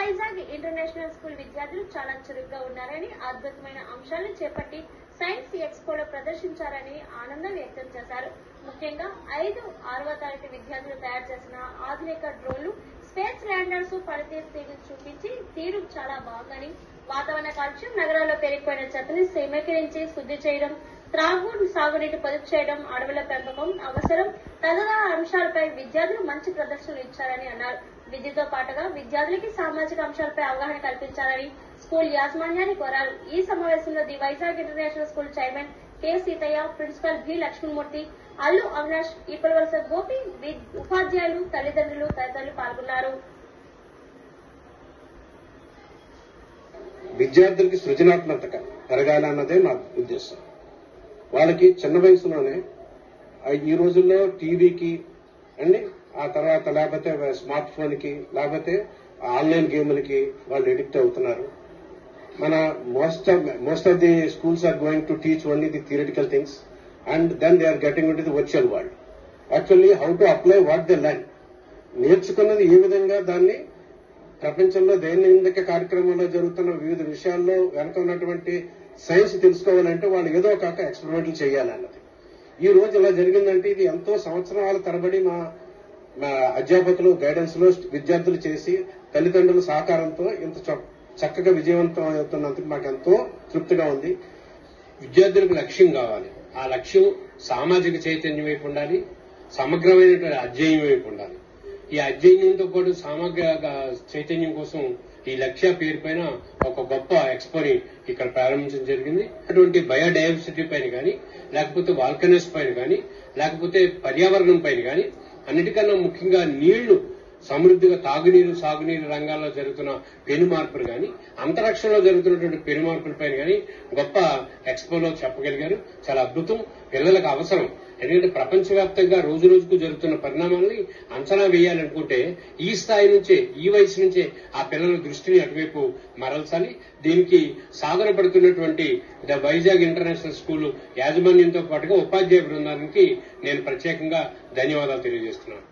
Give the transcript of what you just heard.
Vizag International school విద్యార్థులు చాలా చురుగ్గా ఉన్నారని, అద్భుతమైన అంశాలను చేపట్టి సైన్స్ ఎక్స్పోలో ప్రదర్శించారని ఆనందం వ్యక్తం చేశారు. ముఖ్యంగా 5, 6వ తరగతి విద్యార్థులు తయారు చేసిన ఆధునిక డ్రోన్లు, స్పేస్ ల్యాండర్స్ పనితీరు చూపించి తీరు చాలా బాగుందని, వాతావరణ కాలుష్యం, నగరాల్లో పెరిగిపోయిన చెత్తని సేకరించి శుద్ధి చేయడం, సాగునీటి పొదుపు చేయడం, అడవుల పెంపకం అవసరం తదితర అంశాలపై విద్యార్థులు మంచి ప్రదర్శనలు ఇచ్చారని అన్నారు. విద్యతో పాటుగా విద్యార్థులకి సామాజిక అంశాలపై అవగాహన కల్పించాలని స్కూల్ యాజమాన్యాన్ని కోరారు. ఈ సమావేశంలో the Vizag International School chairman K Seethaiah, principal B Lakshmanamurthy, Allu Avinash, Eepalavalasa Gopi, ఉపాధ్యాయులు, తల్లిదండ్రులు తదితరులు పాల్గొన్నారు. విద్యార్థులకి సృజనాత్మకత పెరగాలన్నదే నా ఉద్దేశం. వాళ్ళకి చిన్న వయసులోనే ఈ రోజుల్లో టీవీకి అండి, ఆ తర్వాత లేకపోతే స్మార్ట్ ఫోన్ కి, లేకపోతే ఆన్లైన్ గేములకి వాళ్ళు ఎడిక్ట్ అవుతున్నారు. మన most of the schools are going to teach only the theoretical things and then they are getting into the virtual world. Actually how to apply what they learn, నేర్చుకున్నది ఏ విధంగా దాన్ని ప్రపంచంలో దైనందిక కార్యక్రమంలో జరుగుతున్న వివిధ విషయాల్లో వెనక ఉన్నటువంటి సైన్స్ తెలుసుకోవాలంటే వాళ్ళు ఏదో కాక ఎక్స్పెరిమెంట్లు చేయాలన్నది. ఈ రోజు ఇలా జరిగిందంటే ఇది ఎంతో సంవత్సరాల తరబడి మా అధ్యాపకులు గైడెన్స్ లో విద్యార్థులు చేసి తల్లిదండ్రుల సహకారంతో ఇంత చక్కగా విజయవంతం అవుతున్నందుకు మాకు ఎంతో తృప్తిగా ఉంది. విద్యార్థులకు లక్ష్యం కావాలి. ఆ లక్ష్యం సామాజిక చైతన్యం వైపు ఉండాలి, సమగ్రమైనటువంటి అధ్యయనం వైపు ఉండాలి. ఈ అధ్యయనంతో పాటు సమగ్ర చైతన్యం కోసం ఈ లక్ష్య పేరు పైన ఒక గొప్ప ఎక్స్పోని ఇక్కడ ప్రారంభించడం జరిగింది. అటువంటి బయోడైవర్సిటీ పైన కానీ, లేకపోతే వాల్కనస్ పైన కానీ, లేకపోతే పర్యావరణం పైన కానీ, అన్నిటికన్నా ముఖ్యంగా నీళ్లు సమృద్ధిగా తాగునీరు, సాగునీరు రంగాల్లో జరుగుతున్న పెను మార్పులు కానీ, అంతరిక్షంలో జరుగుతున్నటువంటి పెను మార్పుల పైన కానీ గొప్ప ఎక్స్పోలో చెప్పగలిగారు. చాలా అద్భుతం, పిల్లలకు అవసరం. ఎందుకంటే ప్రపంచవ్యాప్తంగా రోజు రోజుకు జరుగుతున్న పరిణామాలని అంచనా వేయాలనుకుంటే ఈ స్థాయి నుంచే, ఈ వయసు నుంచే ఆ పిల్లల దృష్టిని అటువైపు మరల్చాలి. దీనికి సాధన పడుతున్నటువంటి ద వైజాగ్ ఇంటర్నేషనల్ స్కూల్ యాజమాన్యంతో పాటుగా ఉపాధ్యాయ బృందానికి నేను ప్రత్యేకంగా ధన్యవాదాలు తెలియజేస్తున్నాను.